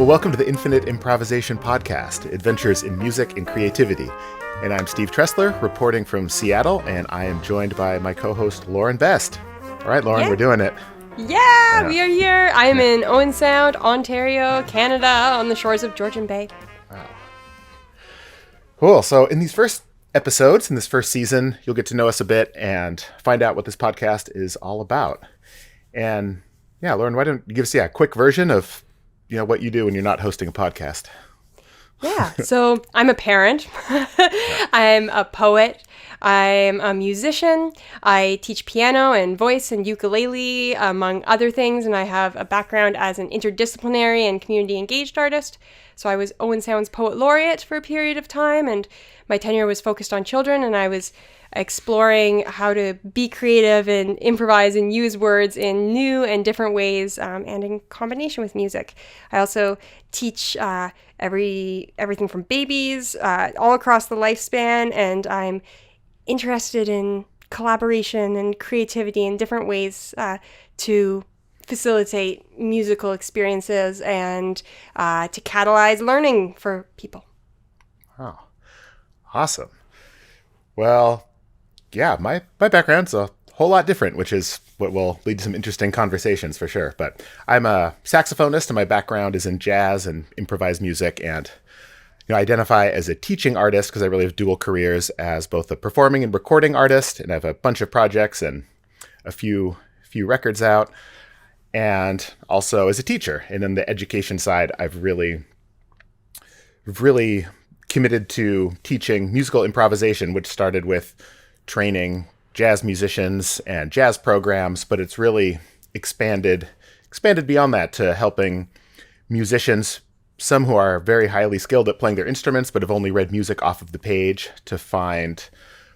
Well, welcome to the Infinite Improvisation Podcast, adventures in music and creativity. And I'm Steve Treseler, reporting from Seattle, and I am joined by my co-host, Lauren Best. All right, Lauren, we're doing it. Yeah, we are here. I am in Owen Sound, Ontario, Canada, on the shores of Georgian Bay. Wow. Cool. So in these first episodes, in this first season, you'll get to know us a bit and find out what this podcast is all about. And yeah, Lauren, why don't you give us a quick version of what you do when you're not hosting a podcast? Yeah, so I'm a parent. I'm a poet. I'm a musician. I teach piano and voice and ukulele, among other things, and I have a background as an interdisciplinary and community engaged artist. So I was Owen Sound's Poet Laureate for a period of time, and my tenure was focused on children, and I was exploring how to be creative and improvise and use words in new and different ways, and in combination with music. I also teach everything from babies all across the lifespan, and I'm interested in collaboration and creativity in different ways to facilitate musical experiences and to catalyze learning for people. Oh, awesome. Well, yeah, my background's a whole lot different, which is what will lead to some interesting conversations for sure. But I'm a saxophonist, and my background is in jazz and improvised music, and I identify as a teaching artist because I really have dual careers as both a performing and recording artist, and I have a bunch of projects and a few records out, and also as a teacher. And on the education side, I've really committed to teaching musical improvisation, which started with training jazz musicians and jazz programs, but it's really expanded beyond that to helping musicians, some who are very highly skilled at playing their instruments but have only read music off of the page, to find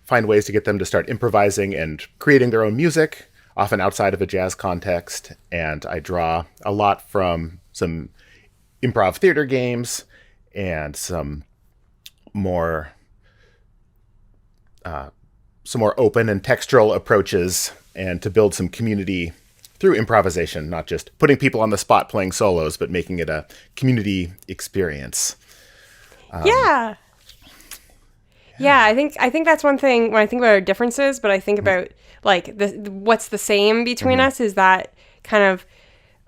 ways to get them to start improvising and creating their own music, often outside of a jazz context. And I draw a lot from some improv theater games and some more open and textural approaches, and to build some community through improvisation, not just putting people on the spot playing solos, but making it a community experience. Yeah, I think that's one thing when I think about our differences, but I think about what's the same between us is that kind of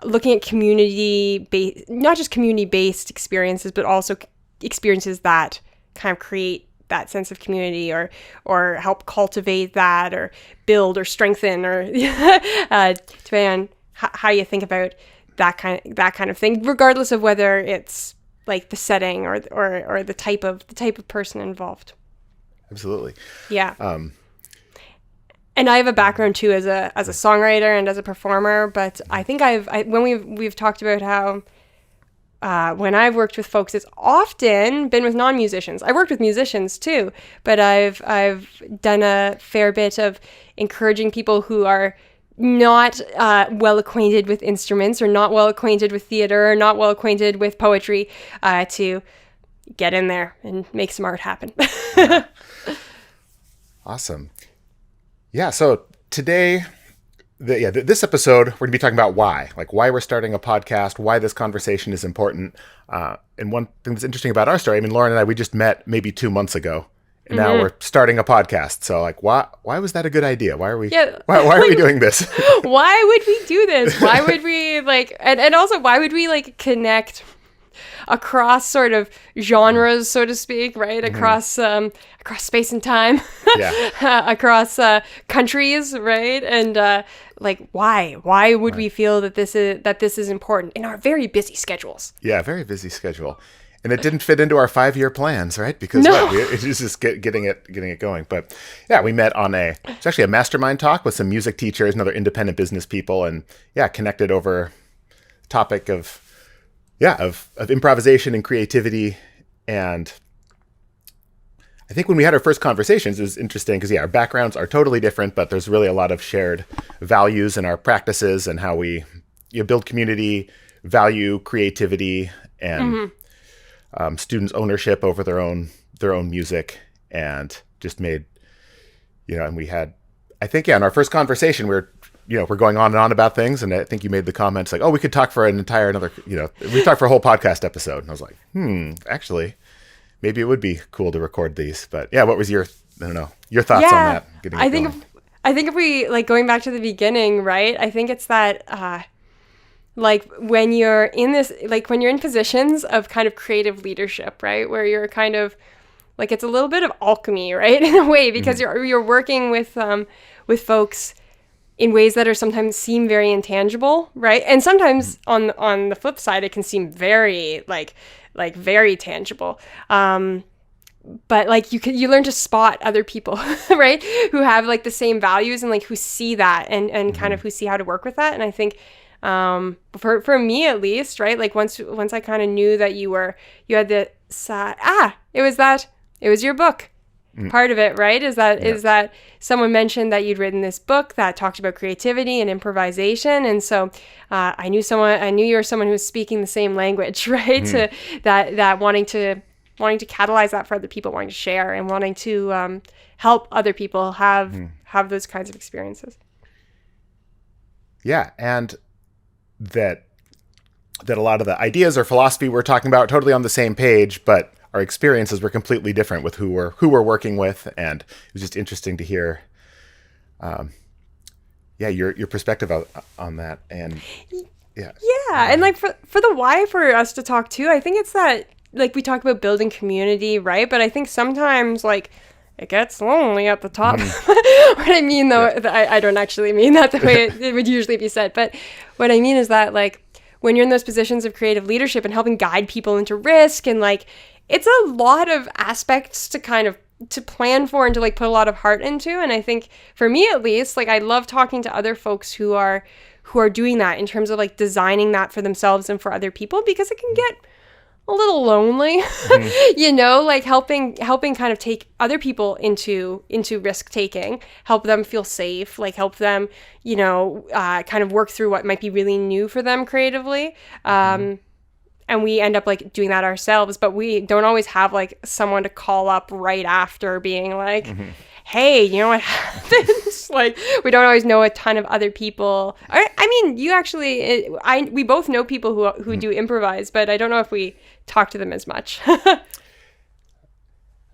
looking at community-based, not just community-based experiences, but also experiences that kind of create that sense of community or help cultivate that or build or strengthen, or depending on how you think about that kind of thing, regardless of whether it's like the setting or the type of person involved. Absolutely. Yeah. And I have a background too as a songwriter and as a performer, but I think when we've talked about how when I've worked with folks, it's often been with non-musicians. I worked with musicians too, but I've done a fair bit of encouraging people who are not well acquainted with instruments, or not well acquainted with theater, or not well acquainted with poetry, to get in there and make some art happen. Yeah. Awesome. Yeah. So today, this episode, we're going to be talking about why we're starting a podcast, why this conversation is important. And one thing that's interesting about our story, Lauren and I, we just met maybe 2 months ago, and now we're starting a podcast. So why was that a good idea? Why are we doing this? Why would we do this? Why would we and also why would we connect across sort of genres, so to speak, right? Across space and time, across countries, right? And why would we feel that this is important in our very busy schedules? Yeah, very busy schedule, and it didn't fit into our 5-year plans, right? Because it's just getting it going. But yeah, we met on it's actually a mastermind talk with some music teachers and other independent business people, and connected over the topic of improvisation and creativity. And I think when we had our first conversations, it was interesting because our backgrounds are totally different, but there's really a lot of shared values in our practices and how we build community, value creativity, and students' ownership over their own music, and just made, and we had I think, in our first conversation, we're going on and on about things. And I think you made the comments like, oh, we could talk for we talk for a whole podcast episode. And I was like, actually, maybe it would be cool to record these. But yeah, what was your thoughts on that? I think if we like going back to the beginning, right? I think it's that, like when you're in positions of kind of creative leadership, right? Where you're kind of like, it's a little bit of alchemy, right? In a way, because you're working with folks in ways that are sometimes seem very intangible, right? And sometimes on the flip side, it can seem very like very tangible. But like you learn to spot other people, right? Who have like the same values and like who see that and kind of who see how to work with that. And I think for me at least, right? Like once I kind of knew that you had it was your book. Part of it, right? Is that someone mentioned that you'd written this book that talked about creativity and improvisation, and so I knew you were someone who was speaking the same language, right? To that wanting to catalyze that for other people, wanting to share and wanting to help other people have those kinds of experiences. Yeah, and that a lot of the ideas or philosophy we're talking about are totally on the same page, but our experiences were completely different with who we're working with, and it was just interesting to hear, your perspective on that, and and like for the why for us to talk too, I think it's that like we talk about building community, right? But I think sometimes like it gets lonely at the top. What I mean though, I don't actually mean that the way it would usually be said, but what I mean is that like when you're in those positions of creative leadership and helping guide people into risk, and like it's a lot of aspects to kind of to plan for and to like put a lot of heart into. And I think for me at least, like I love talking to other folks who are doing that in terms of like designing that for themselves and for other people, because it can get a little lonely, like helping kind of take other people into risk taking, help them feel safe, like help them, kind of work through what might be really new for them creatively. And we end up like doing that ourselves, but we don't always have like someone to call up right after being like, hey, you know what happened? Like we don't always know a ton of other people. I mean, you actually, we both know people who do improvise, but I don't know if we talk to them as much.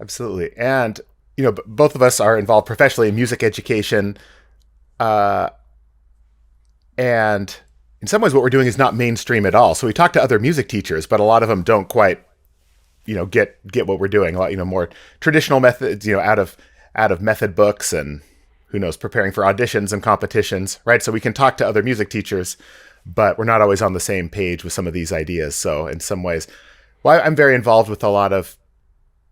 Absolutely. And, both of us are involved professionally in music education. And in some ways what we're doing is not mainstream at all. So we talk to other music teachers, but a lot of them don't quite, get what we're doing. A lot, more traditional methods, out of method books and who knows, preparing for auditions and competitions, right? So we can talk to other music teachers, but we're not always on the same page with some of these ideas. So in some ways, I'm very involved with a lot of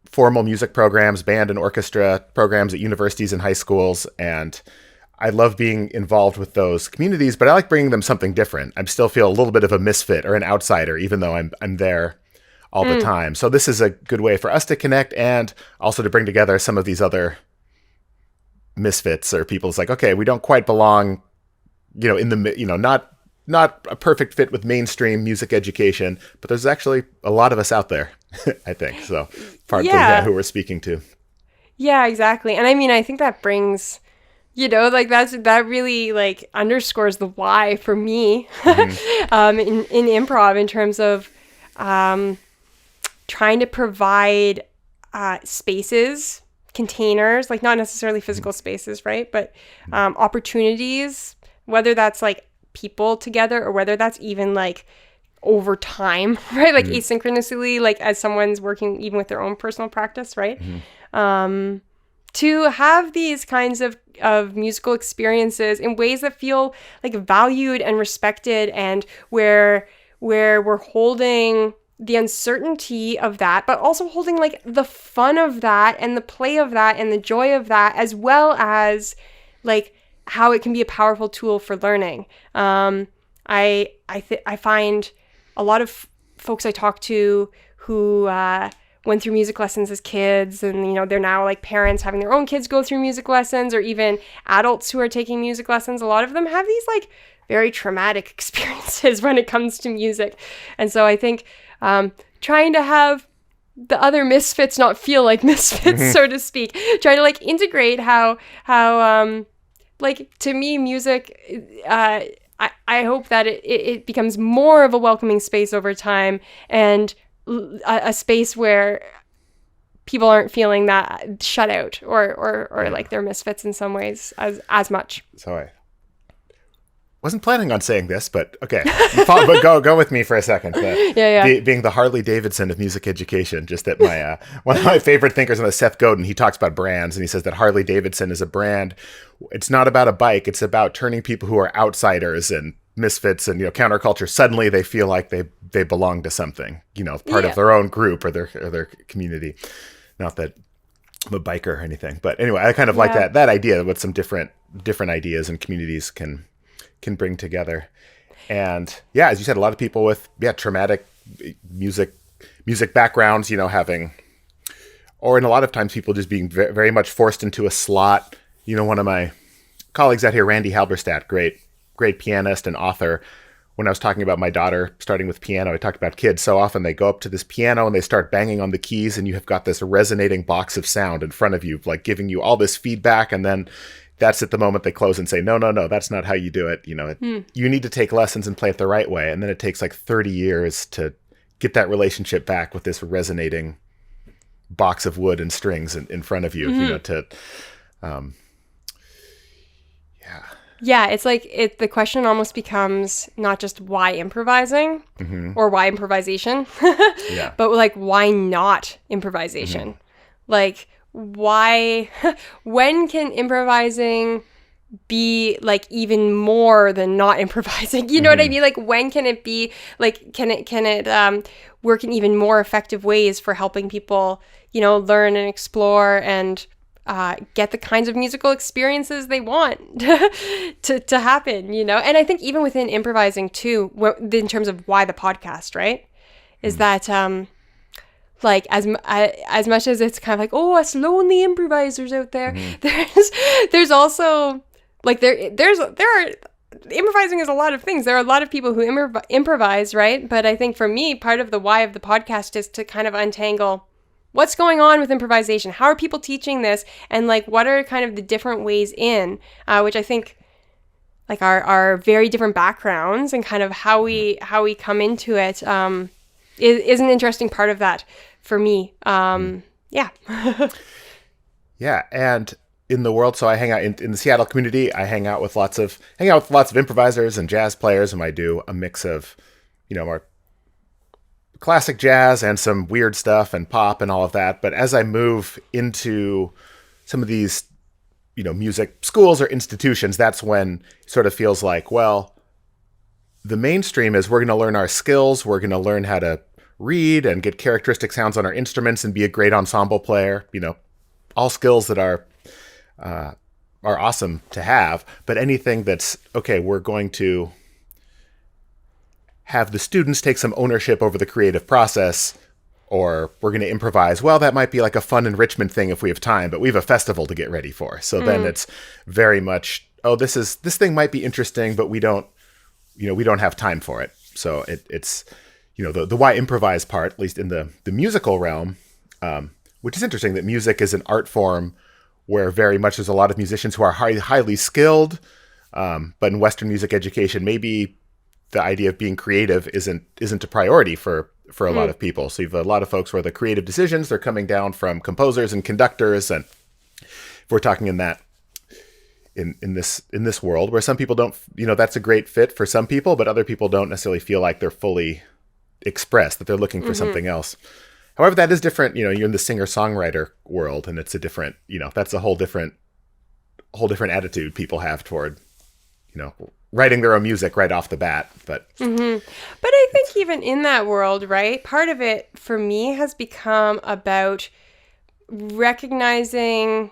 formal music programs, band and orchestra programs at universities and high schools, and I love being involved with those communities, but I like bringing them something different. I still feel a little bit of a misfit or an outsider, even though I'm there all the time. So this is a good way for us to connect and also to bring together some of these other misfits or people. It's like, okay, we don't quite belong, in the, not a perfect fit with mainstream music education, but there's actually a lot of us out there, I think. So partly who we're speaking to. Yeah, exactly. And I mean, I think that brings... like that really like underscores the why for me in improv in terms of trying to provide spaces, containers, like not necessarily physical spaces, right? But opportunities, whether that's like people together or whether that's even like over time, right? Like asynchronously, like as someone's working even with their own personal practice, right? To have these kinds of musical experiences in ways that feel like valued and respected, and where we're holding the uncertainty of that, but also holding like the fun of that and the play of that and the joy of that, as well as like how it can be a powerful tool for learning. I find a lot of folks I talk to who went through music lessons as kids, and they're now like parents having their own kids go through music lessons, or even adults who are taking music lessons. A lot of them have these like very traumatic experiences when it comes to music. And so I think trying to have the other misfits not feel like misfits, so to speak, trying to like integrate how like, to me, music, I hope that it becomes more of a welcoming space over time, and a space where people aren't feeling that shut out or like they're misfits in some ways as much. So I wasn't planning on saying this, but okay. But go with me for a second. Being the Harley Davidson of music education, just that my one of my favorite thinkers on the Seth Godin, he talks about brands, and he says that Harley Davidson is a brand. It's not about a bike. It's about turning people who are outsiders and misfits and, counterculture. Suddenly they feel like they belong to something, part of their own group or their community. Not that I'm a biker or anything, but anyway, I kind of like that idea, what some different ideas and communities can bring together. And as you said, a lot of people with traumatic music backgrounds, having, or in a lot of times people just being very, very much forced into a slot. One of my colleagues out here, Randy Halberstadt, great pianist and author. When I was talking about my daughter starting with piano, I talked about kids. So often they go up to this piano and they start banging on the keys, and you have got this resonating box of sound in front of you, like giving you all this feedback. And then that's at the moment they close and say, no, that's not how you do it. You need to take lessons and play it the right way. And then it takes like 30 years to get that relationship back with this resonating box of wood and strings in front of you, Yeah, it's like the question almost becomes not just why improvising or why improvisation, but like why not improvisation? Like why, when can improvising be like even more than not improvising? You know what I mean? Like when can it be like, can it work in even more effective ways for helping people, learn and explore and get the kinds of musical experiences they want to happen, And I think even within improvising too, in terms of why the podcast, right, is that like as much as it's kind of like, oh, us lonely improvisers out there, there's also like there are improvising is a lot of things. There are a lot of people who improvise, right? But I think for me, part of the why of the podcast is to kind of untangle what's going on with improvisation. How are people teaching this? And like, what are kind of the different ways in, which I think like our very different backgrounds and kind of how we come into it is an interesting part of that for me. Yeah. And in the world, so I hang out in the Seattle community. I hang out with lots of improvisers and jazz players, and I do a mix of, more classic jazz and some weird stuff and pop and all of that. But as I move into some of these, music schools or institutions, that's when it sort of feels like, well, the mainstream is we're going to learn our skills. We're going to learn how to read and get characteristic sounds on our instruments and be a great ensemble player, all skills that are awesome to have. But anything that's, okay, we're going to have the students take some ownership over the creative process, or we're going to improvise. Well, that might be like a fun enrichment thing if we have time, but we have a festival to get ready for. So then it's very much, oh, this thing might be interesting, but we don't have time for it. So it's the why improvise part, at least in the musical realm, which is interesting that music is an art form where very much there's a lot of musicians who are highly skilled, but in Western music education, maybe the idea of being creative isn't a priority for a lot of people. So you have a lot of folks where the creative decisions, they're coming down from composers and conductors. And if we're talking in this world where some people don't, that's a great fit for some people, but other people don't necessarily feel like they're fully expressed, that they're looking for something else. However, that is different. You're in the singer-songwriter world, and it's a different, that's a whole different attitude people have toward, writing their own music right off the bat. But but I think even in that world, right, part of it for me has become about recognizing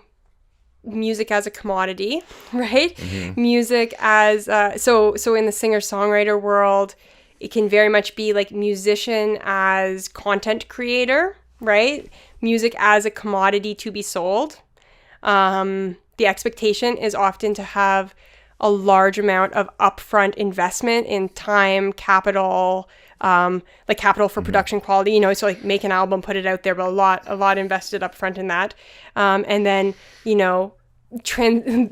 music as a commodity, right? Music as so in the singer-songwriter world, it can very much be like musician as content creator, right? Music as a commodity to be sold. The expectation is often to have a large amount of upfront investment in time, capital, like capital for production quality, so like make an album, put it out there, but a lot invested upfront in that. And then,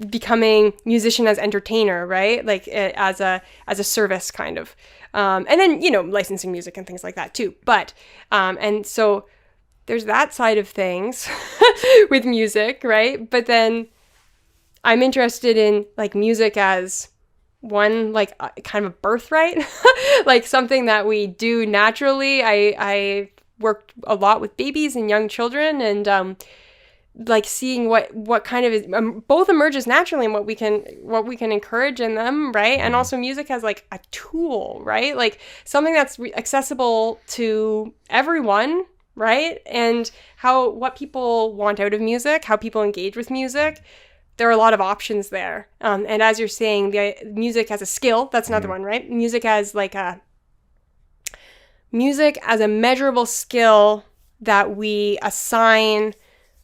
becoming musician as entertainer, right? Like as a service kind of. And then, licensing music and things like that too. But, and so there's that side of things with music, right? But then I'm interested in like music as one, like kind of a birthright, like something that we do naturally. I worked a lot with babies and young children, and like seeing what kind of is, both emerges naturally and what we can encourage in them, right? And also music as like a tool, right? Like something that's accessible to everyone, right? And what people want out of music, how people engage with music. There are a lot of options there. And as you're saying, the music as a skill, that's another one, right? Music as a measurable skill that we assign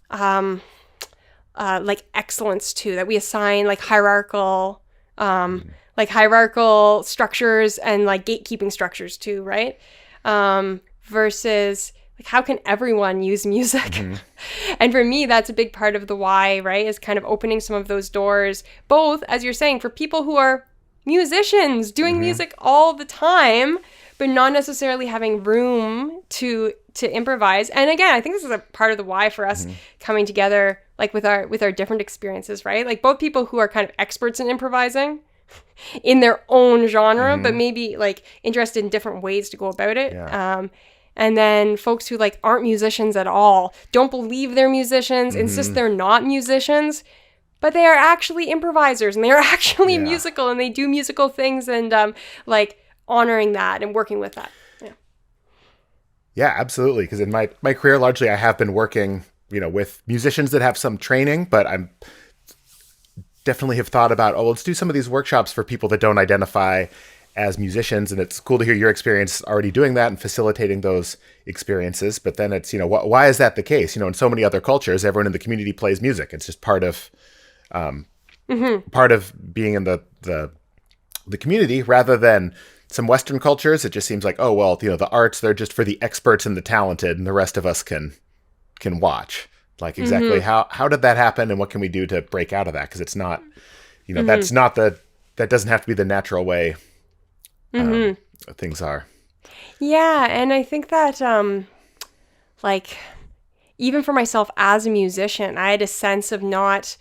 like excellence to, that we assign like hierarchical structures and like gatekeeping structures to, right? Versus like, how can everyone use music? And for me, that's a big part of the why, right? Is kind of opening some of those doors, both, as you're saying, for people who are musicians doing music all the time, but not necessarily having room to improvise. And again, I think this is a part of the why for us coming together, like with our different experiences, right? Like both people who are kind of experts in improvising in their own genre, but maybe like interested in different ways to go about it. Yeah. And then folks who like aren't musicians at all, don't believe they're musicians, insist they're not musicians, but they are actually improvisers and they are actually musical and they do musical things, and like honoring that and working with that. Yeah, absolutely. Because in my career, largely I have been working, with musicians that have some training, but I'm definitely have thought about, let's do some of these workshops for people that don't identify as musicians. And it's cool to hear your experience already doing that and facilitating those experiences. But then it's, why is that the case? In so many other cultures, everyone in the community plays music. It's just part of being in the community, rather than some Western cultures. It just seems like, the arts, they're just for the experts and the talented, and the rest of us can watch. Like exactly how did that happen, and what can we do to break out of that? Because it's not, that doesn't have to be the natural way things are. Yeah, and I think that like even for myself as a musician, I had a sense of not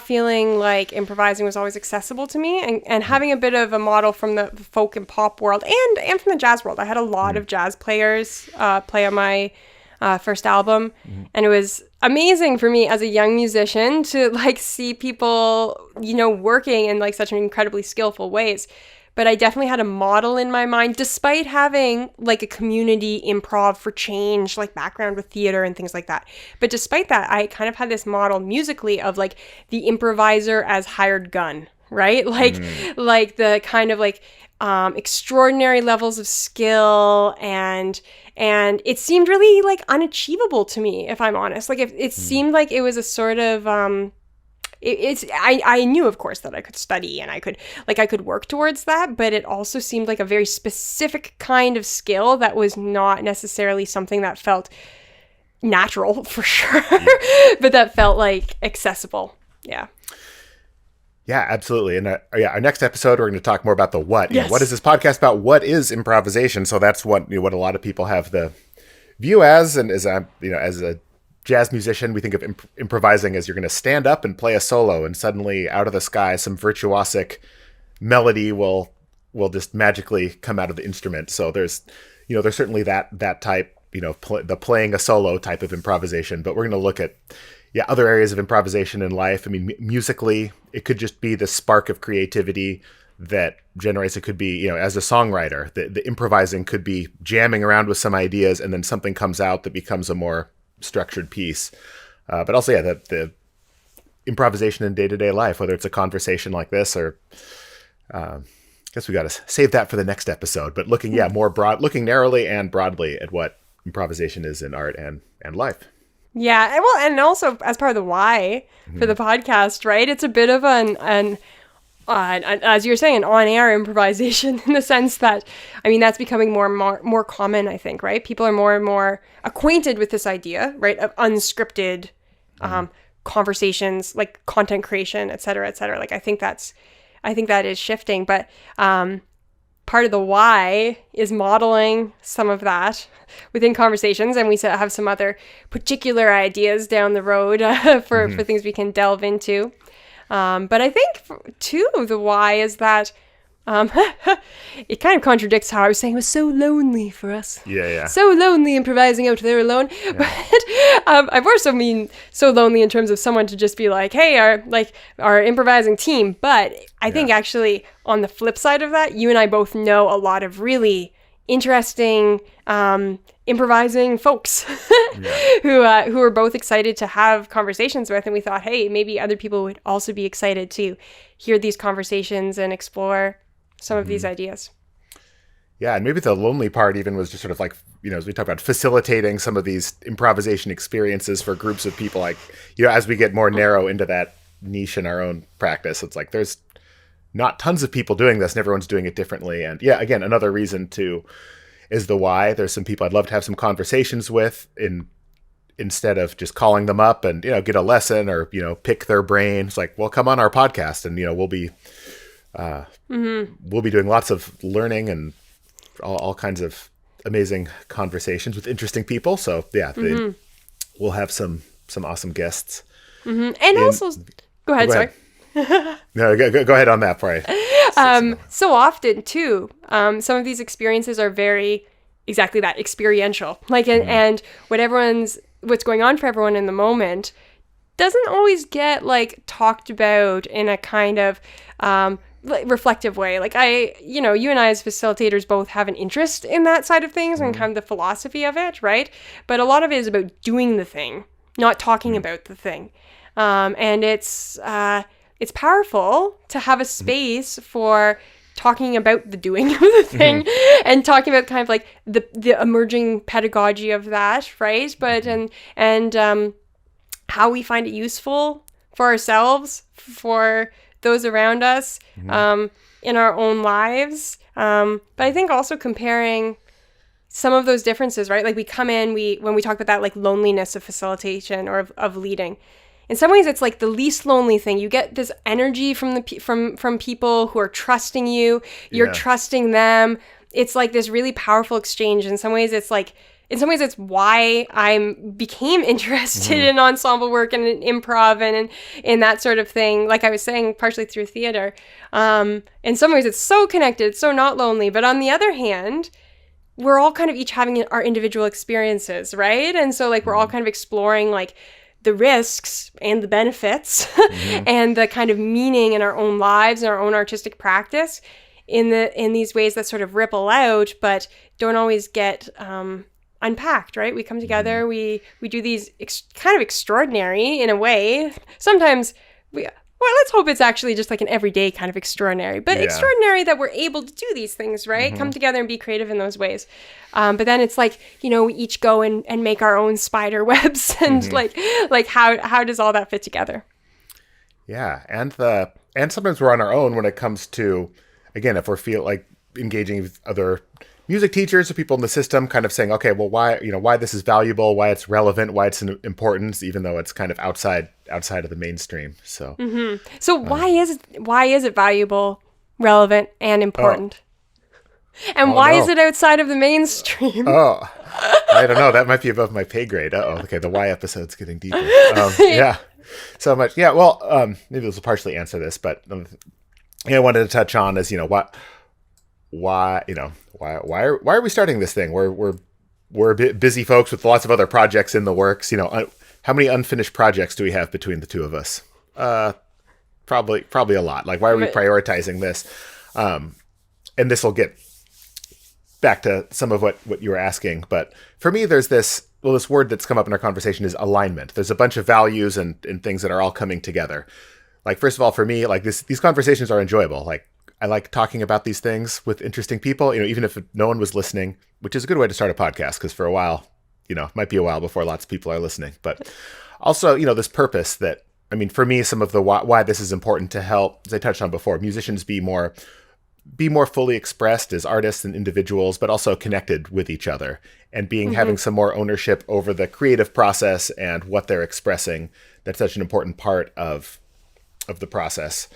feeling like improvising was always accessible to me, and having a bit of a model from the folk and pop world and from the jazz world. I had a lot of jazz players play on my first album, and it was amazing for me as a young musician to like see people, working in like such an incredibly skillful ways. But I definitely had a model in my mind, despite having like a community improv for change, like background with theater and things like that. But despite that, I kind of had this model musically of like the improviser as hired gun, right? Like the kind of like extraordinary levels of skill, and it seemed really like unachievable to me, if I'm honest. Like it seemed like it was a sort of I knew, of course, that I could study and I could work towards that, but it also seemed like a very specific kind of skill that was not necessarily something that felt natural, for sure, but that felt like accessible. Yeah. Yeah, absolutely. And our next episode, we're going to talk more about the what. Yes. What is this podcast about? What is improvisation? So that's what a lot of people have the view as, and as a jazz musician, we think of improvising as you're going to stand up and play a solo, and suddenly out of the sky, some virtuosic melody will just magically come out of the instrument. So there's certainly that type, the playing a solo type of improvisation, but we're going to look at, other areas of improvisation in life. I mean, musically, it could just be the spark of creativity that generates. It could be, as a songwriter, the improvising could be jamming around with some ideas, and then something comes out that becomes a more structured piece. But also, the improvisation in day-to-day life, whether it's a conversation like this or I guess we got to save that for the next episode, but looking narrowly and broadly at what improvisation is in art and life. Yeah. And also as part of the why for the podcast, right? It's a bit of an as you're saying, on-air improvisation, in the sense that, that's becoming more common, I think, right? People are more and more acquainted with this idea, right, of unscripted conversations, like content creation, et cetera, et cetera. Like, I think that is shifting, but part of the why is modeling some of that within conversations. And we have some other particular ideas down the road for things we can delve into. But I think too, the why is that it kind of contradicts how I was saying it was so lonely for us. Yeah. So lonely improvising out there alone. Yeah. But I've also mean so lonely in terms of someone to just be like, hey, our improvising team. But I think actually on the flip side of that, you and I both know a lot of really interesting improvising folks who are both excited to have conversations with. And we thought, hey, maybe other people would also be excited to hear these conversations and explore some of these ideas. Yeah, and maybe the lonely part even was just sort of like, as we talk about facilitating some of these improvisation experiences for groups of people, like, as we get more narrow into that niche in our own practice, it's like there's not tons of people doing this and everyone's doing it differently. And yeah, again, another reason is the why. There's some people I'd love to have some conversations with instead of just calling them up and, get a lesson or, pick their brain. It's like, well, come on our podcast and, we'll be doing lots of learning and all kinds of amazing conversations with interesting people. So yeah, we'll have some awesome guests. And also, go ahead. Sorry. No, go ahead on that part. So often too, some of these experiences are very exactly that, experiential. Like, and what's going on for everyone in the moment doesn't always get like talked about in a kind of reflective way. Like you and I as facilitators both have an interest in that side of things and kind of the philosophy of it, right? But a lot of it is about doing the thing, not talking about the thing. And it's powerful to have a space for talking about the doing of the thing and talking about kind of like the emerging pedagogy of that, right? But and how we find it useful for ourselves, for those around us, in our own lives. But I think also comparing some of those differences, right? Like we come in, when we talk about that like loneliness of facilitation or of leading, in some ways, it's like the least lonely thing. You get this energy from from people who are trusting you. You're trusting them. It's like this really powerful exchange. In some ways, it's why I became interested in ensemble work and in improv and in that sort of thing. Like I was saying, partially through theater. In some ways, it's so connected, it's so not lonely. But on the other hand, we're all kind of each having our individual experiences, right? And so like we're all kind of exploring like the risks and the benefits and the kind of meaning in our own lives and our own artistic practice in these ways that sort of ripple out, but don't always get unpacked, right? We come together, we do these kind of extraordinary in a way. Sometimes let's hope it's actually just like an everyday kind of extraordinary, but extraordinary that we're able to do these things, right? Come together and be creative in those ways. But then it's like, we each go and make our own spider webs and like how does all that fit together? Yeah. And sometimes we're on our own when it comes to, again, if we feel like engaging with other music teachers or people in the system, kind of saying, okay, well, why this is valuable, why it's relevant, why it's an importance, even though it's kind of outside of the mainstream. So, so why is it valuable, relevant, and important? And why is it outside of the mainstream? I don't know. That might be above my pay grade. Okay. The why episode's getting deeper. Yeah. So much. Yeah. Well, maybe this will partially answer this, but I wanted to touch on is, why are we starting this thing? We're a bit busy folks with lots of other projects in the works. How many unfinished projects do we have between the two of us? Probably a lot. Like, why are we prioritizing this? And this will get back to some of what you were asking. But for me, there's this word that's come up in our conversation is alignment. There's a bunch of values and things that are all coming together. Like, first of all, for me, like these conversations are enjoyable. Like, I like talking about these things with interesting people, even if no one was listening, which is a good way to start a podcast, because for a while, it might be a while before lots of people are listening. But also, this purpose that, for me, some of the why this is important to help, as I touched on before, musicians be more fully expressed as artists and individuals, but also connected with each other. and having some more ownership over the creative process and what they're expressing. That's such an important part of the process.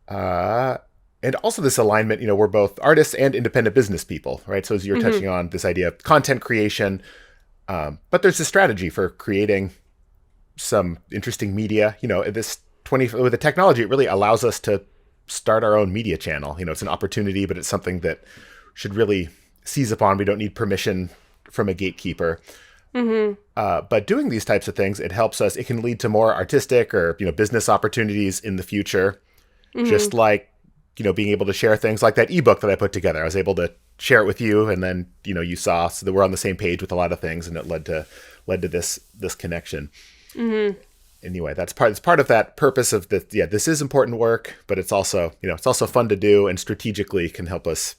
And also this alignment, we're both artists and independent business people, right? So as you're touching on this idea of content creation, but there's a strategy for creating some interesting media. With the technology, it really allows us to start our own media channel. It's an opportunity, but it's something that should really seize upon. We don't need permission from a gatekeeper. But doing these types of things, it helps us. It can lead to more artistic or business opportunities in the future. Just like being able to share things like that ebook that I put together. I was able to share it with you, and then you saw, so that we're on the same page with a lot of things, and it led to this connection. Anyway, it's part of that purpose of the this is important work, but it's also it's also fun to do, and strategically can help us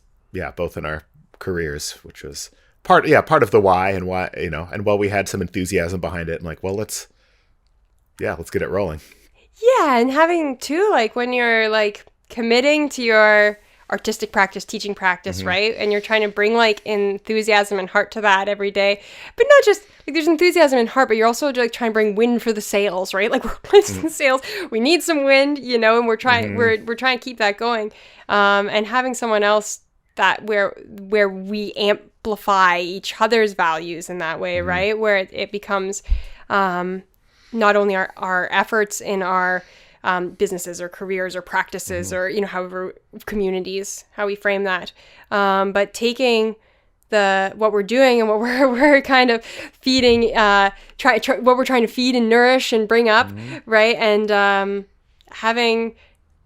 both in our careers, which was part of the why, and why and while we had some enthusiasm behind it, and like, well, let's get it rolling. And having too, like, when you're like committing to your artistic practice, teaching practice, right? And you're trying to bring like enthusiasm and heart to that every day, but not just like there's enthusiasm and heart, but you're also like trying to bring wind for the sails, right? Like, we're placing sails, we need some wind, and we're trying we're trying to keep that going, and having someone else that where we amplify each other's values in that way, right? Where it becomes not only our efforts in our businesses or careers or practices or however communities, how we frame that, but taking what we're doing and what we're kind of feeding, what we're trying to feed and nourish and bring up, right? And having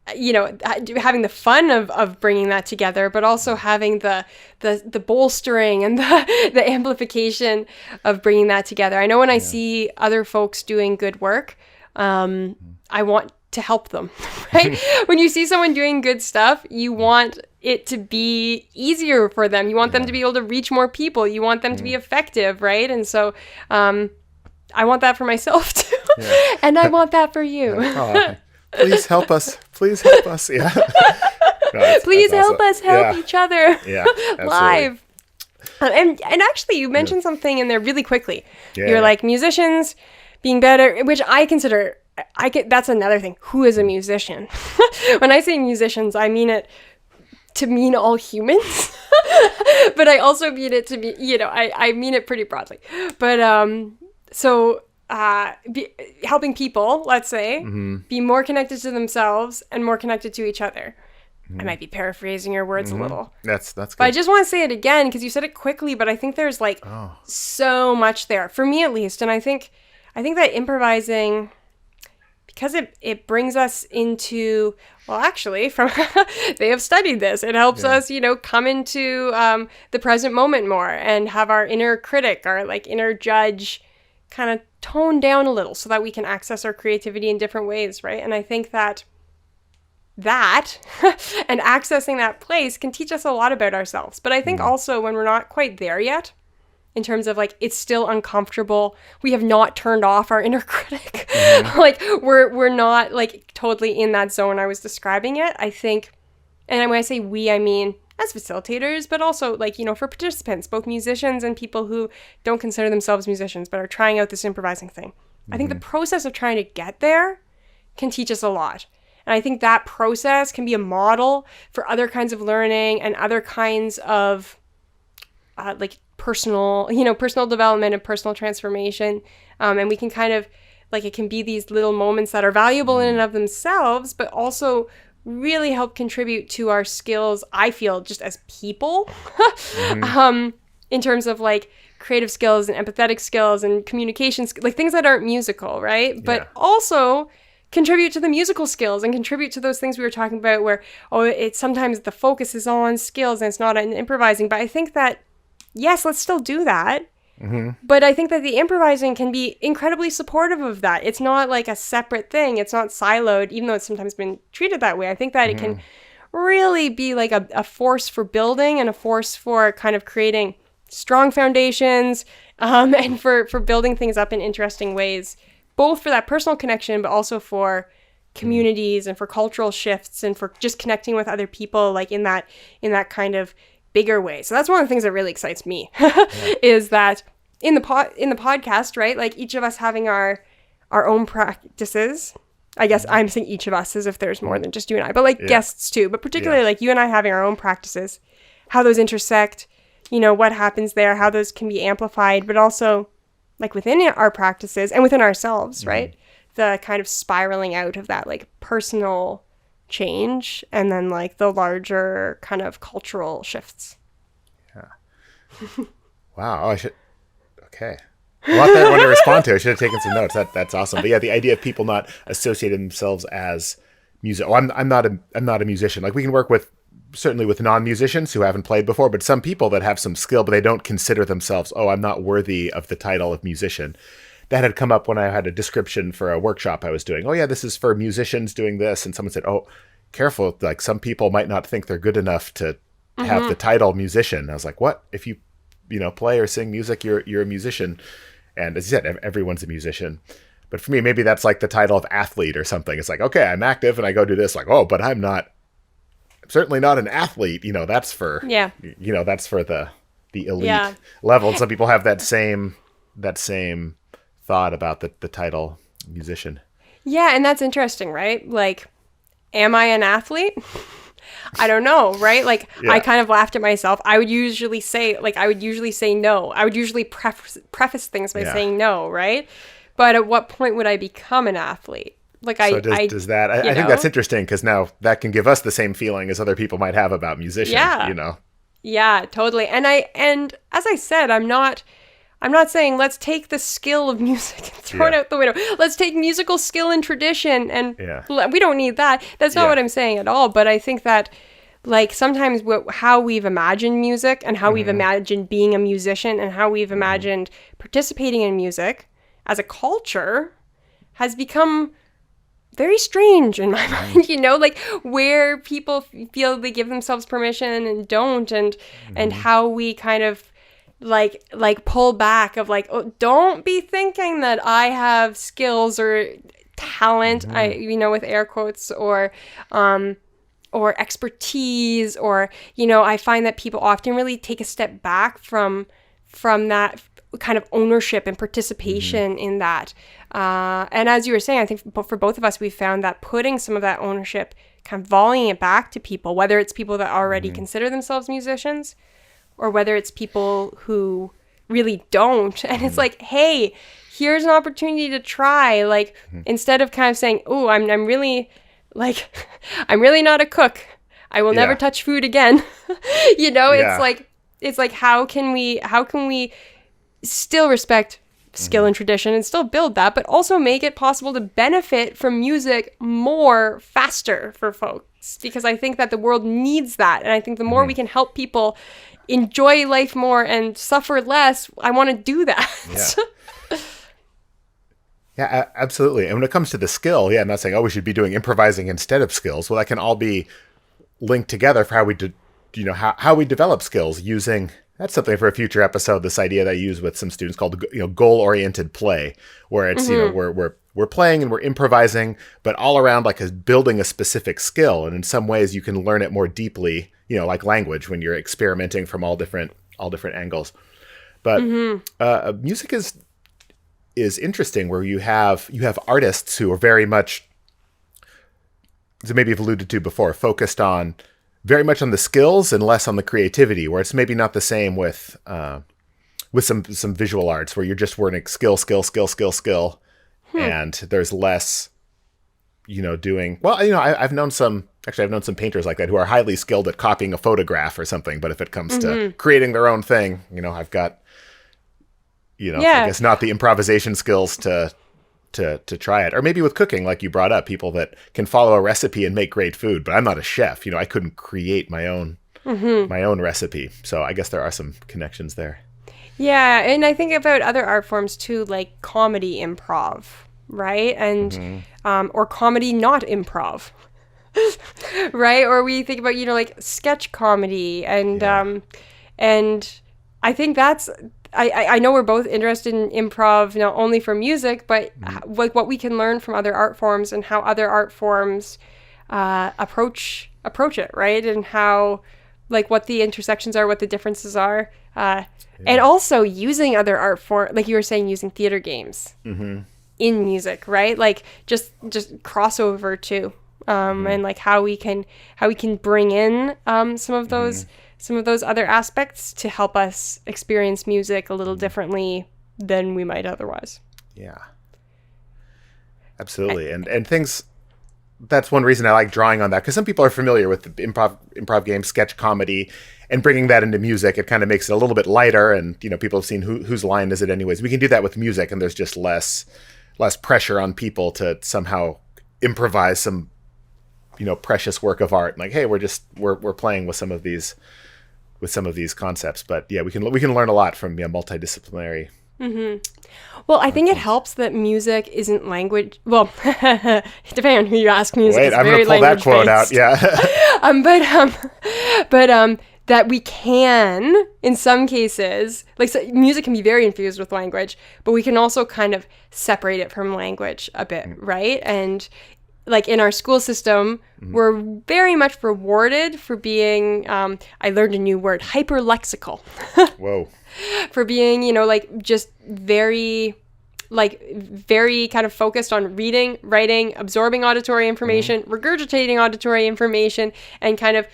the fun of bringing that together, but also having the bolstering and the amplification of bringing that together. I know when I see other folks doing good work, I want to help them, right? When you see someone doing good stuff, you want it to be easier for them. You want them to be able to reach more people. You want them to be effective, right? And so I want that for myself too. And I want that for you. Please help us. Please help us. Yeah. No, please help us help each other. Yeah. Live. And actually, you mentioned something in there really quickly. You're like, musicians being better, which I consider, that's another thing. Who is a musician? When I say musicians, I mean it to mean all humans. But I also mean it to be, I mean it pretty broadly. But helping people, let's say, be more connected to themselves and more connected to each other. I might be paraphrasing your words a little. That's good. But I just want to say it again because you said it quickly, but I think there's like so much there, for me at least. And I think that improvising, because it brings us into, well, actually, they have studied this. It helps us, come into the present moment more and have our inner critic, our like inner judge kind of tone down a little so that we can access our creativity in different ways, right? And I think that and accessing that place can teach us a lot about ourselves. But I think also when we're not quite there yet, in terms of like, it's still uncomfortable, we have not turned off our inner critic, like we're not like totally in that zone I was describing it, I think. And when I say we, I mean as facilitators, but also like, for participants, both musicians and people who don't consider themselves musicians but are trying out this improvising thing. I think the process of trying to get there can teach us a lot. And I think that process can be a model for other kinds of learning and other kinds of like personal development and personal transformation. And we can kind of like, it can be these little moments that are valuable in and of themselves, but also really help contribute to our skills, I feel, just as people, in terms of like creative skills and empathetic skills and communication, like things that aren't musical, right? But also contribute to the musical skills and contribute to those things we were talking about where, it's sometimes the focus is on skills and it's not on improvising. But I think that, yes, let's still do that. But I think that the improvising can be incredibly supportive of that. It's not like a separate thing. It's not siloed, even though it's sometimes been treated that way. I think that it can really be like a force for building and a force for kind of creating strong foundations, and for building things up in interesting ways, both for that personal connection, but also for communities and for cultural shifts and for just connecting with other people, like in that kind of bigger way. So that's one of the things that really excites me is that in the podcast, right? Like each of us having our own practices. I guess I'm saying each of us as if there's more than just you and I, but like guests too, but particularly like you and I having our own practices, how those intersect, what happens there, how those can be amplified, but also like within our practices and within ourselves, right? The kind of spiraling out of that like personal change and then like the larger kind of cultural shifts. Yeah. Wow. Okay. A lot that I want to respond to. I should have taken some notes. That's awesome. But yeah, the idea of people not associating themselves as music. Oh, I'm not a musician. Like we can work certainly with non-musicians who haven't played before, but some people that have some skill, but they don't consider themselves, I'm not worthy of the title of musician. That had come up when I had a description for a workshop I was doing. Oh yeah, this is for musicians doing this. And someone said, oh, careful. Like some people might not think they're good enough to have the title musician. I was like, what? If you play or sing music, you're a musician. And as you said, everyone's a musician. But for me, maybe that's like the title of athlete or something. It's like, okay, I'm active and I go do this. Like, but I'm certainly not an athlete. That's for, that's for the elite level. And some people have that same thought about the title musician. Yeah. And that's interesting, right? Like, am I an athlete? I don't know, right? Like, I kind of laughed at myself. I would usually say no. I would usually preface things by saying no, right? But at what point would I become an athlete? Like, I think that's interesting because now that can give us the same feeling as other people might have about musicians, Yeah, totally. And as I said, I'm not saying let's take the skill of music and throw it out the window. Let's take musical skill and tradition and we don't need that. That's not what I'm saying at all. But I think that like sometimes how we've imagined music and how we've imagined being a musician and how we've imagined participating in music as a culture has become very strange in my mind, like where people feel they give themselves permission and don't and how we kind of like pull back of like, don't be thinking that I have skills or talent, with air quotes or expertise or, I find that people often really take a step back from that kind of ownership and participation in that. And as you were saying, I think for both of us, we found that putting some of that ownership, kind of volleying it back to people, whether it's people that already consider themselves musicians or whether it's people who really don't. And it's like, hey, here's an opportunity to try. Like, instead of kind of saying, oh, I'm really like, I'm really not a cook. I will never touch food again. It's like, how can we still respect skill and tradition and still build that, but also make it possible to benefit from music more faster for folks? Because I think that the world needs that. And I think the more we can help people enjoy life more and suffer less, I want to do that. Yeah, absolutely. And when it comes to the skill, I'm not saying, we should be doing improvising instead of skills. Well, that can all be linked together for how we how we develop skills using. That's something for a future episode. This idea that I use with some students called goal-oriented play, where it's we're playing and we're improvising, but all around like building a specific skill. And in some ways, you can learn it more deeply, like language when you're experimenting from all different angles. But music is interesting, where you have artists who are very much, as maybe you've alluded to before, focused on very much on the skills and less on the creativity, where it's maybe not the same with some visual arts where you're just learning skill, and there's less, doing, I've known some painters like that who are highly skilled at copying a photograph or something, but if it comes to creating their own thing, I've got, I guess not the improvisation skills to try it. Or maybe with cooking, like you brought up, people that can follow a recipe and make great food, but I'm not a chef. I couldn't create my own recipe. So I guess there are some connections there. Yeah, and I think about other art forms too, like comedy improv, right? And or comedy not improv. Right? Or we think about, like sketch comedy and I think that's I know we're both interested in improv, not only for music, but like what we can learn from other art forms and how other art forms approach it, right? And how like what the intersections are, what the differences are. And also using other art form, like you were saying, using theater games in music, right? Like just crossover too. And like how we can bring in some of those other aspects to help us experience music a little differently than we might otherwise. Yeah, absolutely. And things, that's one reason I like drawing on that, because some people are familiar with the improv game, sketch comedy, and bringing that into music, it kind of makes it a little bit lighter. And, you know, people have seen whose line is it anyways. We can do that with music, and there's just less pressure on people to somehow improvise some, you know, precious work of art. Like, hey, we're playing with some of these concepts. But yeah, we can learn a lot from multidisciplinary. Well, I think it helps that music isn't language. Well, depending on who you ask, music is very language-based. Wait, I'm going to pull that quote out. Yeah. That we can, in some cases, like so music can be very infused with language, but we can also kind of separate it from language a bit, right? And like in our school system, we're very much rewarded for being, I learned a new word, hyperlexical. Whoa. For being, you know, like just very kind of focused on reading, writing, absorbing auditory information, regurgitating auditory information, and kind of,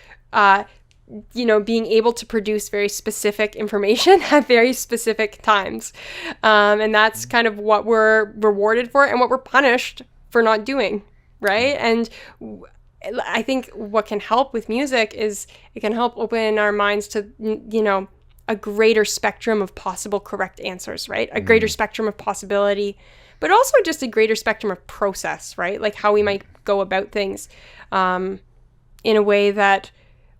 you know, being able to produce very specific information at very specific times. And that's kind of what we're rewarded for and what we're punished for not doing, right? And I think what can help with music is it can help open our minds to, you know, a greater spectrum of possible correct answers, right? A greater spectrum of possibility, but also just a greater spectrum of process, right? Like how we might go about things in a way that,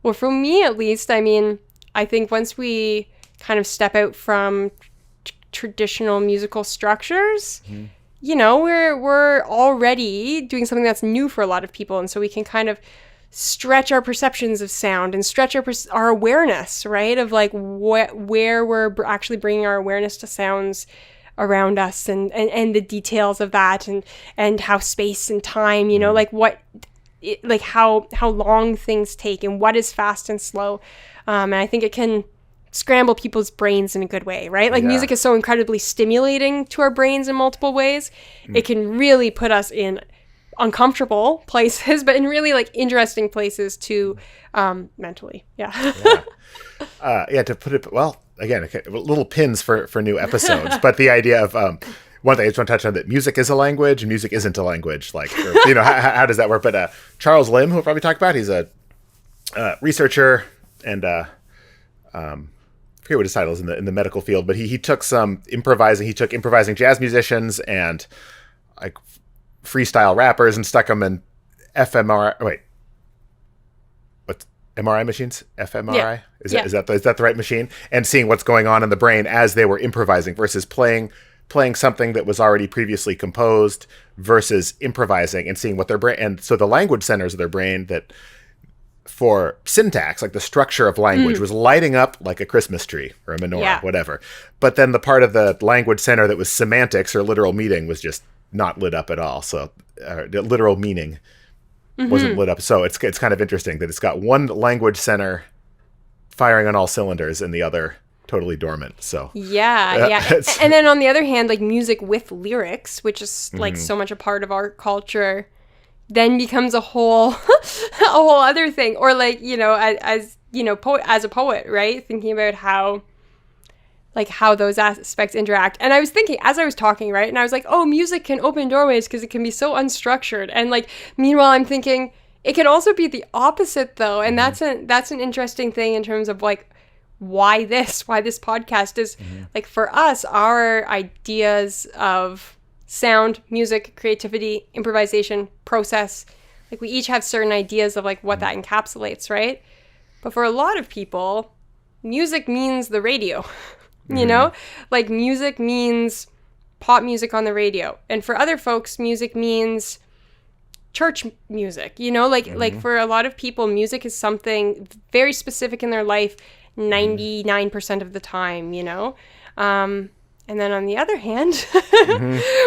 well, for me at least, I mean, I think once we kind of step out from traditional musical structures, you know, we're already doing something that's new for a lot of people. And so we can kind of stretch our perceptions of sound and stretch our awareness, right? Of like where we're actually bringing our awareness to sounds around us and the details of that and how space and time, you know, like how long things take and what is fast and slow. And I think it can scramble people's brains in a good way, right? Like music is so incredibly stimulating to our brains in multiple ways. It can really put us in uncomfortable places, but in really like interesting places too, mentally. To put it, well, again, little pins for new episodes, but the idea of one thing I just want to touch on, that music is a language and music isn't a language. Like, or, you know, how does that work? But Charles Lim, who we'll probably talk about, he's a researcher and I forget what his title is in the medical field, but he took some improvising. He took improvising jazz musicians and like freestyle rappers and stuck them in MRI machines? fMRI? Yeah. Is that the right machine? And seeing what's going on in the brain as they were improvising versus playing something that was already previously composed versus improvising and seeing what their brain, and so the language centers of their brain that for syntax, like the structure of language, was lighting up like a Christmas tree or a menorah, whatever. But then the part of the language center that was semantics or literal meaning was just not lit up at all. So the literal meaning wasn't lit up. So it's kind of interesting that it's got one language center firing on all cylinders and the other totally dormant. So and then on the other hand, like music with lyrics, which is like so much a part of our culture, then becomes a whole other thing. Or like, you know, as you know, as a poet, right, thinking about how those aspects interact. And I was thinking as I was talking, right, and I was like, oh, music can open doorways because it can be so unstructured. And like, meanwhile, I'm thinking it can also be the opposite though. And that's an interesting thing in terms of like why this podcast is like, for us, our ideas of sound, music, creativity, improvisation, process, like we each have certain ideas of like what that encapsulates, right? But for a lot of people, music means the radio. You know, like music means pop music on the radio. And for other folks, music means church music, you know, like for a lot of people, music is something very specific in their life 99% of the time, you know. And then on the other hand,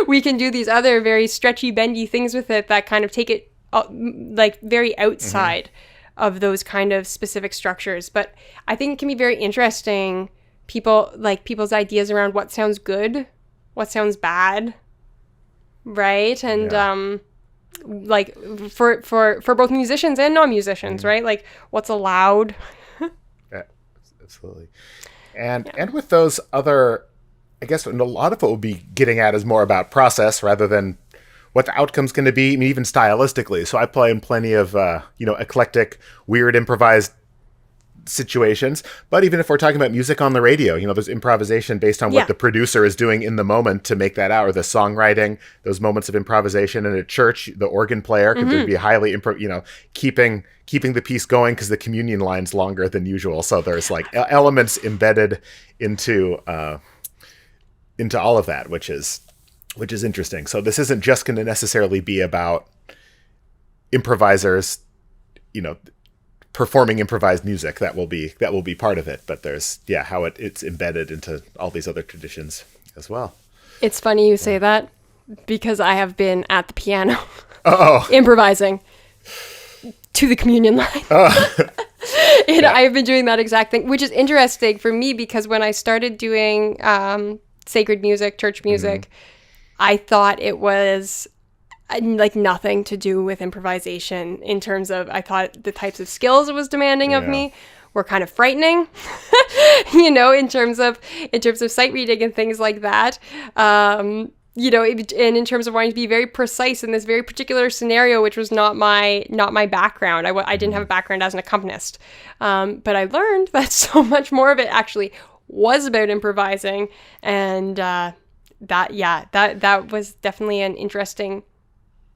we can do these other very stretchy, bendy things with it that kind of take it like very outside those kind of specific structures. But I think it can be very interesting, people's ideas around what sounds good, what sounds bad, right? And like for both musicians and non-musicians, right? Like what's allowed. Yeah, absolutely. And with those other, I guess a lot of what we'll be getting at is more about process rather than what the outcome's going to be, I mean, even stylistically. So I play in plenty of, eclectic, weird, improvised situations. But even if we're talking about music on the radio, there's improvisation based on what the producer is doing in the moment to make that out, or the songwriting, those moments of improvisation. And at church, the organ player could be highly, keeping the piece going because the communion line's longer than usual. So there's like elements embedded into all of that, which is interesting. So this isn't just going to necessarily be about improvisers, performing improvised music. That will be part of it. But there's how it's embedded into all these other traditions as well. It's funny you say that Because I have been at the piano improvising to the communion line. And I've been doing that exact thing, which is interesting for me because when I started doing sacred music, church music, I thought it was like nothing to do with improvisation in terms of, I thought the types of skills it was demanding of me were kind of frightening, in terms of sight reading and things like that. And in terms of wanting to be very precise in this very particular scenario, which was not my background. I didn't have a background as an accompanist. But I learned that so much more of it actually was about improvising. And that was definitely an interesting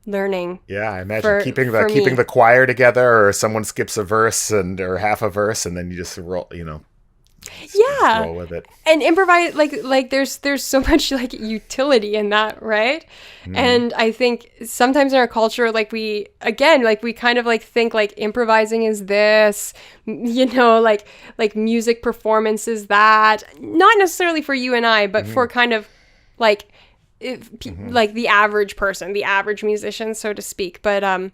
learning. Yeah, I imagine keeping the choir together, or someone skips a verse or half a verse, and then you just roll, just roll with it. And improvise, like there's so much like utility in that, right? And I think sometimes in our culture, we kind of think like improvising is this, like music performance is that. Not necessarily for you and I, but for kind of like the average person, the average musician, so to speak, but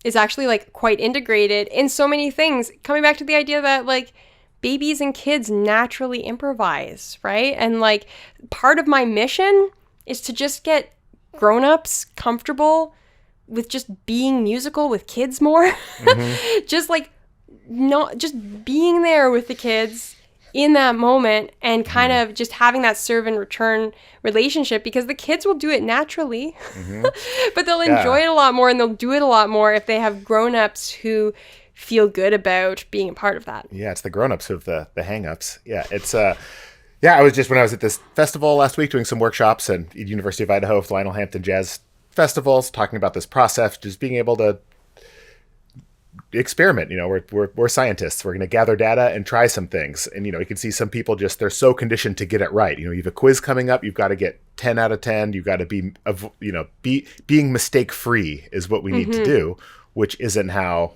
is actually like quite integrated in so many things. Coming back to the idea that like babies and kids naturally improvise, right? And like part of my mission is to just get grown-ups comfortable with just being musical with kids more. Just being there with the kids in that moment and kind of just having that serve and return relationship, because the kids will do it naturally, but they'll enjoy it a lot more and they'll do it a lot more if they have grown-ups who feel good about being a part of that. Yeah, it's the grown-ups who have the hang-ups. Yeah, it's when I was at this festival last week doing some workshops at University of Idaho, the Lionel Hampton Jazz Festivals, talking about this process, just being able to experiment. We're scientists. We're going to gather data and try some things. And, you can see some people they're so conditioned to get it right. You have a quiz coming up. You've got to get 10 out of 10. You've got to being mistake free is what we need to do, which isn't how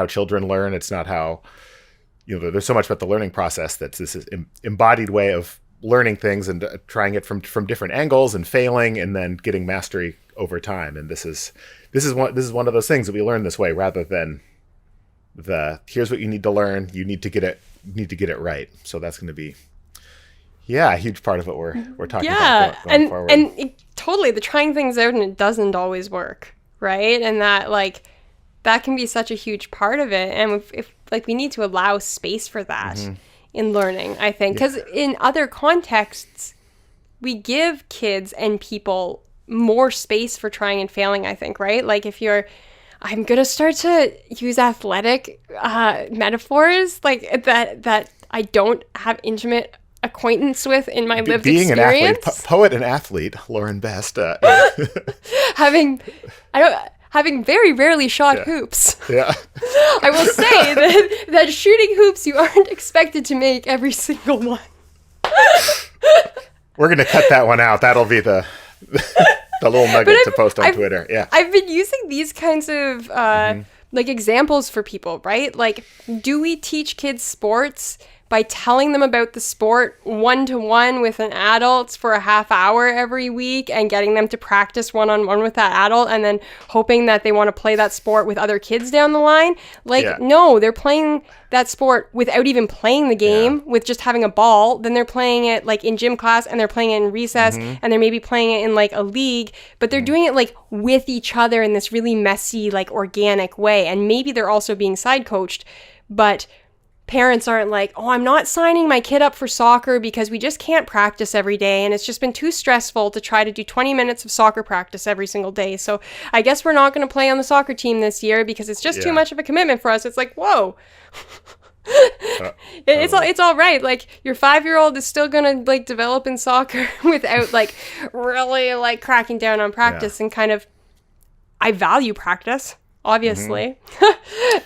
children learn. It's not how, there's so much about the learning process that's this embodied way of learning things and trying it from different angles and failing and then getting mastery over time. And this is one of those things that we learn this way, rather than here's what you need to learn. You need to get it right. So that's going to be, a huge part of what we're talking about going forward. And totally, the trying things out and it doesn't always work, right? And that can be such a huge part of it. And if we need to allow space for that in learning, I think, because in other contexts, we give kids and people more space for trying and failing, I think, right? Like I'm going to start to use athletic metaphors like that I don't have intimate acquaintance with in my lived being experience. An athlete, poet and athlete, Lauren Best. Having very rarely shot hoops. Yeah. I will say that shooting hoops you aren't expected to make every single one. We're going to cut that one out. That'll be the little nugget to post on Twitter. Yeah. I've been using these kinds of examples for people, right? Like, do we teach kids sports by telling them about the sport one-to-one with an adult for a half hour every week and getting them to practice one-on-one with that adult and then hoping that they want to play that sport with other kids down the line. No, they're playing that sport without even playing the game, with just having a ball. Then they're playing it like in gym class, and they're playing it in recess, and they're maybe playing it in like a league, but they're doing it like with each other in this really messy, like organic way. And maybe they're also being side coached, but parents aren't like, oh, I'm not signing my kid up for soccer because we just can't practice every day. And it's just been too stressful to try to do 20 minutes of soccer practice every single day. So I guess we're not going to play on the soccer team this year because it's just too much of a commitment for us. It's like, whoa. It's all right. Like, your 5-year-old is still going to like develop in soccer without like really like cracking down on practice and kind of, I value practice, obviously,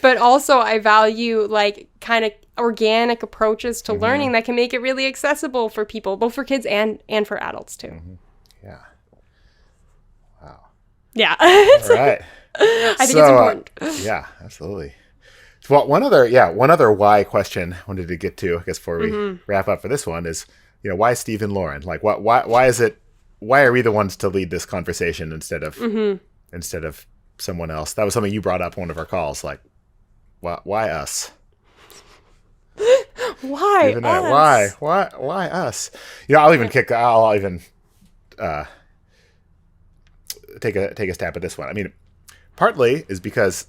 but also I value like kind of organic approaches to learning that can make it really accessible for people, both for kids and for adults too. Yeah. Wow. Yeah. All right. I think it's important. Yeah, absolutely. Well, one other why question I wanted to get to, I guess, before we wrap up for this one is, why Steve and Lauren? Like, why are we the ones to lead this conversation instead of someone else? That was something you brought up on one of our calls. Like, why us? Why us? Why us? I'll even take a stab at this one. I mean, partly is because,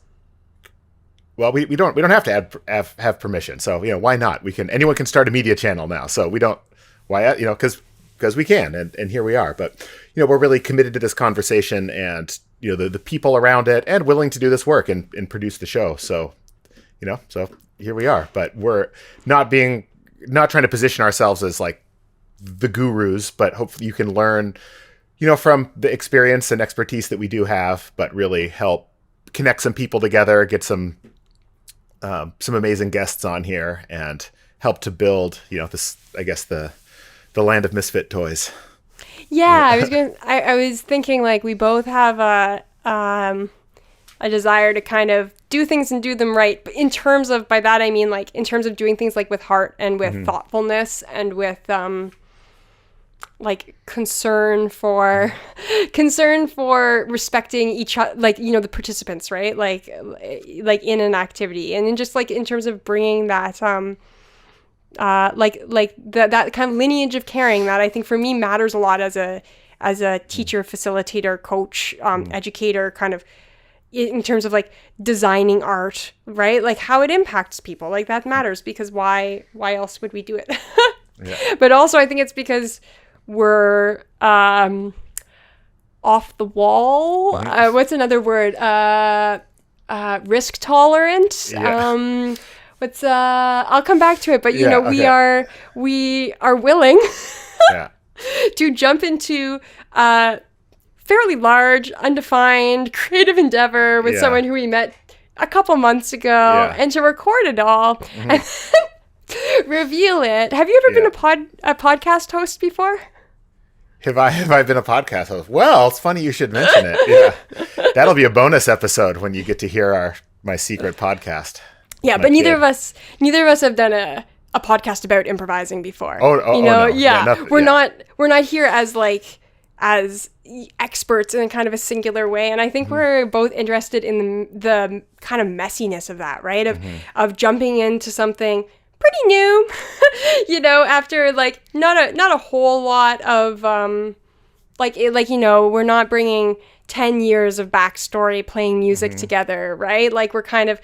well, we don't have to have permission. So, why not? Anyone can start a media channel now. So we don't, because we can, and here we are. But, we're really committed to this conversation and, the people around it, and willing to do this work and produce the show. So, so here we are. But we're not trying to position ourselves as like the gurus, but hopefully you can learn, from the experience and expertise that we do have, but really help connect some people together, get some amazing guests on here, and help to build, this, I guess, the land of misfit toys. Yeah, I was thinking like we both have a desire to kind of do things and do them right. But in terms of, by that I mean like in terms of doing things like with heart and with thoughtfulness and with like concern for respecting each other, like, the participants, right? Like in an activity, and then just like in terms of bringing that that kind of lineage of caring that I think for me matters a lot as a teacher, facilitator, coach, educator, kind of in terms of like designing art, right? Like how it impacts people, like that matters, because why else would we do it? But also I think it's because we're off the wall. What's another word? Risk tolerant. I'll come back to it, but we are willing to jump into fairly large, undefined, creative endeavor with someone who we met a couple months ago, and to record it all and reveal it. Have you ever been a podcast host before? Have I been a podcast host? Well, it's funny you should mention it. Yeah, that'll be a bonus episode when you get to hear my secret podcast. Yeah, but neither of us have done a podcast about improvising before. No. We're not here as experts in kind of a singular way, and I think we're both interested in the kind of messiness of that, right? Of jumping into something pretty new, after like not a whole lot of we're not bringing 10 years of backstory playing music together, right? Like we're kind of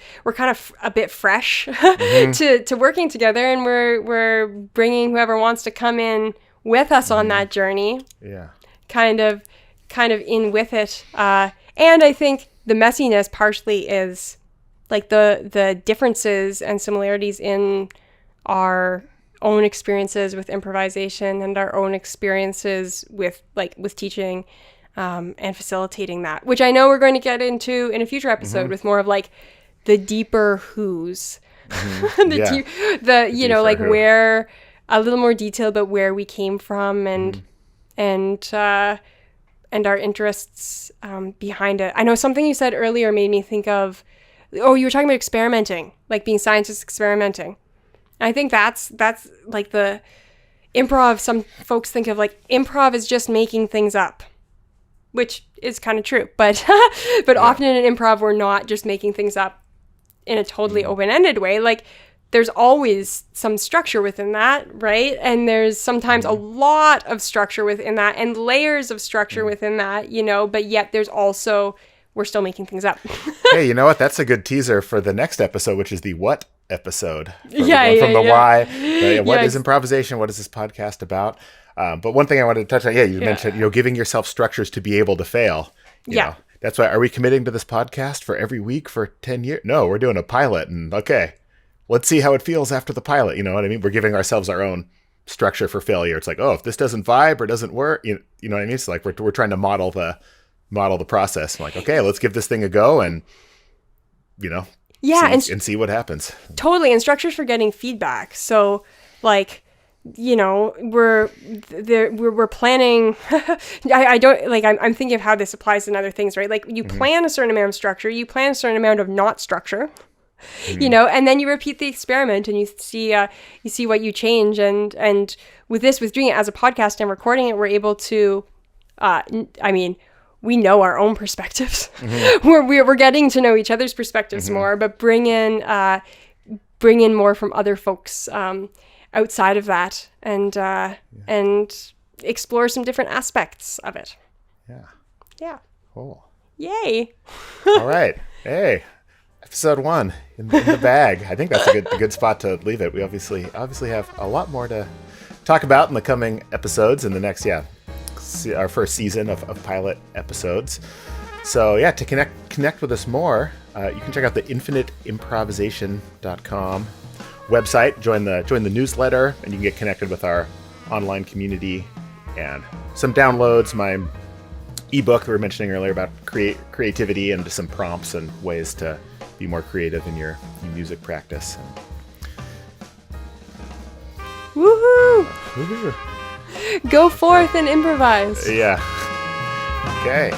a bit fresh to working together, and we're bringing whoever wants to come in with us on that journey. Yeah. Kind of in with it. And I think the messiness partially is like the differences and similarities in our own experiences with improvisation and our own experiences with teaching and facilitating that, which I know we're going to get into in a future episode with more of like the deeper who's, where a little more detail about where we came from and our interests behind it. I know something you said earlier made me think of, you were talking about experimenting, like being scientists experimenting. I think that's like the improv. Some folks think of like improv is just making things up, which is kind of true. But often in improv, we're not just making things up in a totally open-ended way. Like there's always some structure within that, right? And there's sometimes a lot of structure within that and layers of structure within that, but yet there's also, we're still making things up. Hey, you know what? That's a good teaser for the next episode, which is the what episode. From the why. What is improvisation? What is this podcast about? But one thing I wanted to touch on, you mentioned, giving yourself structures to be able to fail. You know, that's why, are we committing to this podcast for every week for 10 years? No, we're doing a pilot and let's see how it feels after the pilot. You know what I mean? We're giving ourselves our own structure for failure. It's like, if this doesn't vibe or doesn't work, you know what I mean? It's like we're trying to model the process. I'm like, okay, let's give this thing a go and, and see what happens. Totally. And structures for getting feedback. So like, we're planning, I'm thinking of how this applies in other things, right? Like you plan a certain amount of structure, you plan a certain amount of not structure, and then you repeat the experiment and you see what you change. And with doing it as a podcast and recording it, we're able to, we know our own perspectives. We're getting to know each other's perspectives more, but bring in more from other folks outside of that, and explore some different aspects of it. Yeah. Cool. Yay. All right. Hey, episode 1 in the bag. I think that's a good spot to leave it. We obviously have a lot more to talk about in the coming episodes in the next our first season of pilot episodes. So to connect with us more, you can check out the infiniteimprovisation.com website, join the newsletter, and you can get connected with our online community and some downloads. My ebook that we were mentioning earlier about creativity and some prompts and ways to be more creative in your music practice. Woohoo! Go forth and improvise. Yeah. Okay.